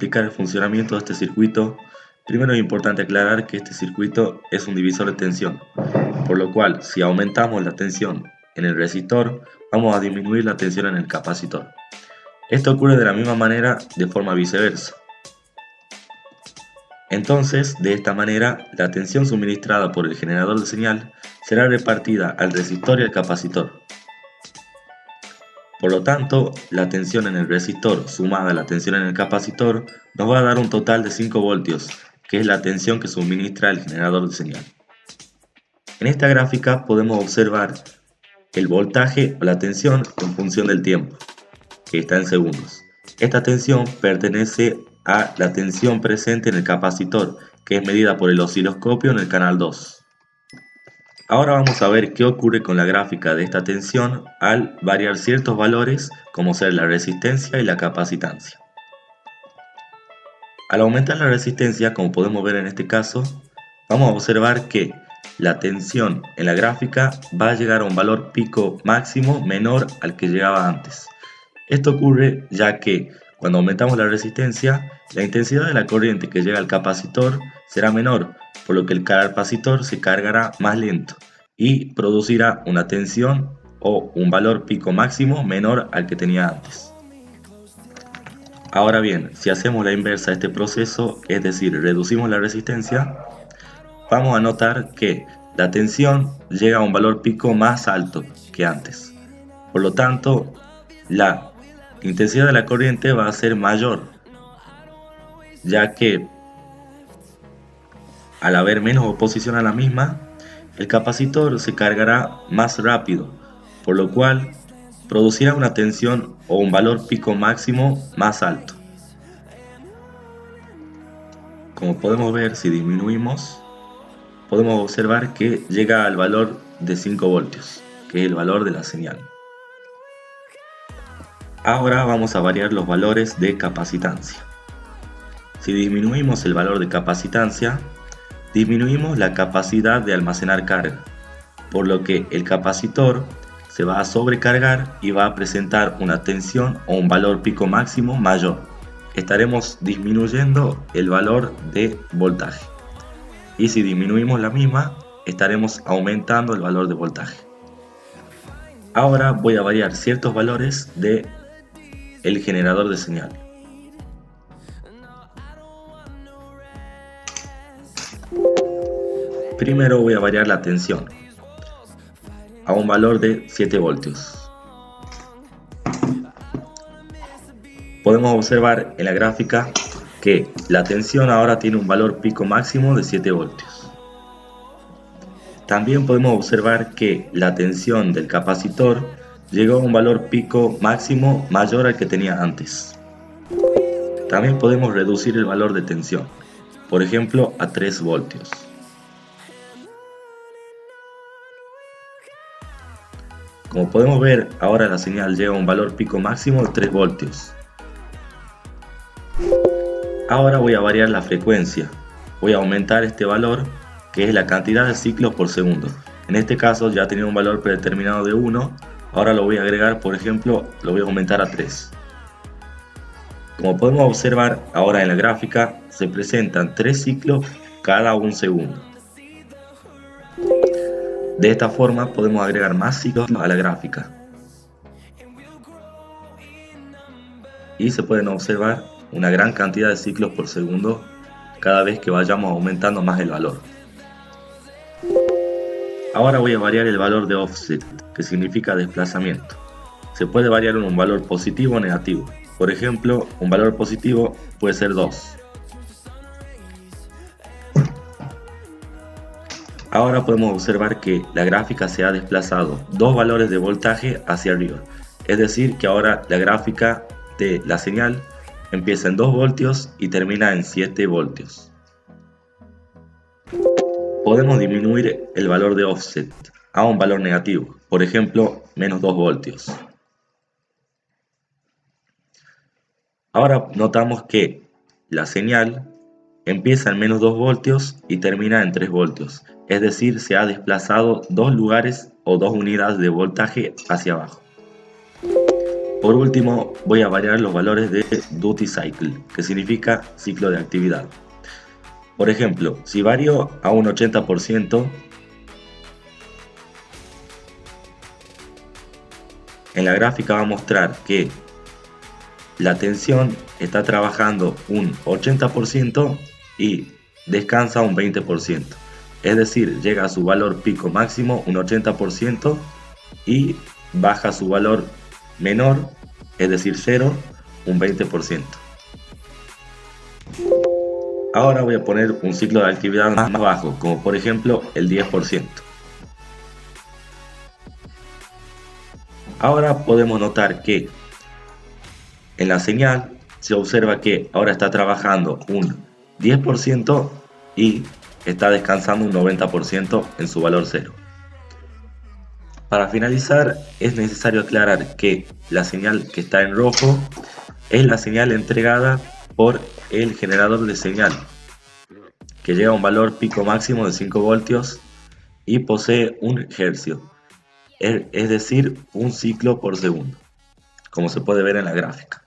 explicar el funcionamiento de este circuito, primero es importante aclarar que este circuito es un divisor de tensión, por lo cual si aumentamos la tensión en el resistor, vamos a disminuir la tensión en el capacitor. Esto ocurre de la misma manera de forma viceversa. Entonces, de esta manera, la tensión suministrada por el generador de señal será repartida al resistor y al capacitor. Por lo tanto, la tensión en el resistor sumada a la tensión en el capacitor nos va a dar un total de 5 voltios, que es la tensión que suministra el generador de señal. En esta gráfica podemos observar el voltaje o la tensión en función del tiempo, que está en segundos. Esta tensión pertenece a la tensión presente en el capacitor, que es medida por el osciloscopio en el canal 2. Ahora vamos a ver qué ocurre con la gráfica de esta tensión al variar ciertos valores, como ser la resistencia y la capacitancia. Al aumentar la resistencia, como podemos ver en este caso, vamos a observar que la tensión en la gráfica va a llegar a un valor pico máximo menor al que llegaba antes. Esto ocurre ya que cuando aumentamos la resistencia, la intensidad de la corriente que llega al capacitor será menor, por lo que el capacitor se cargará más lento y producirá una tensión o un valor pico máximo menor al que tenía antes. Ahora bien, si hacemos la inversa de este proceso, es decir, reducimos la resistencia, vamos a notar que la tensión llega a un valor pico más alto que antes. Por lo tanto, la intensidad de la corriente va a ser mayor, ya que al haber menos oposición a la misma, el capacitor se cargará más rápido, por lo cual producirá una tensión o un valor pico máximo más alto. Como podemos ver, si disminuimos, podemos observar que llega al valor de 5 voltios, que es el valor de la señal. Ahora vamos a variar los valores de capacitancia. Si disminuimos el valor de capacitancia, disminuimos la capacidad de almacenar carga, por lo que el capacitor se va a sobrecargar y va a presentar una tensión o un valor pico máximo mayor. Estaremos disminuyendo el valor de voltaje. Y si disminuimos la misma, estaremos aumentando el valor de voltaje. Ahora voy a variar ciertos valores de el generador de señal. Primero voy a variar la tensión a un valor de 7 voltios. Podemos observar en la gráfica que la tensión ahora tiene un valor pico máximo de 7 voltios. También podemos observar que la tensión del capacitor llegó a un valor pico máximo mayor al que tenía antes. También podemos reducir el valor de tensión, por ejemplo a 3 voltios. Como podemos ver, ahora la señal llega a un valor pico máximo de 3 voltios. Ahora voy a variar la frecuencia. Voy a aumentar este valor, que es la cantidad de ciclos por segundo. En este caso ya tenía un valor predeterminado de 1, ahora lo voy a agregar, por ejemplo, lo voy a aumentar a 3. Como podemos observar ahora en la gráfica, se presentan 3 ciclos cada 1 segundo. De esta forma podemos agregar más ciclos a la gráfica. Y se pueden observar una gran cantidad de ciclos por segundo cada vez que vayamos aumentando más el valor. Ahora voy a variar el valor de offset, que significa desplazamiento. Se puede variar en un valor positivo o negativo. Por ejemplo, un valor positivo puede ser 2. Ahora podemos observar que la gráfica se ha desplazado 2 valores de voltaje hacia arriba. Es decir, que ahora la gráfica de la señal empieza en 2 voltios y termina en 7 voltios. Podemos disminuir el valor de offset a un valor negativo, por ejemplo, menos 2 voltios. Ahora notamos que la señal empieza en menos 2 voltios y termina en 3 voltios, es decir, se ha desplazado 2 lugares o 2 unidades de voltaje hacia abajo. Por último, voy a variar los valores de duty cycle, que significa ciclo de actividad. Por ejemplo, si varío a un 80%, en la gráfica va a mostrar que la tensión está trabajando un 80% y descansa un 20%. Es decir, llega a su valor pico máximo un 80% y baja su valor menor, es decir 0, un 20%. Ahora voy a poner un ciclo de actividad más bajo, como por ejemplo el 10%. Ahora podemos notar que en la señal se observa que ahora está trabajando un 10% y está descansando un 90% en su valor 0. Para finalizar, es necesario aclarar que la señal que está en rojo es la señal entregada por el generador de señal, que llega a un valor pico máximo de 5 voltios y posee un hercio, es decir, un ciclo por segundo, como se puede ver en la gráfica.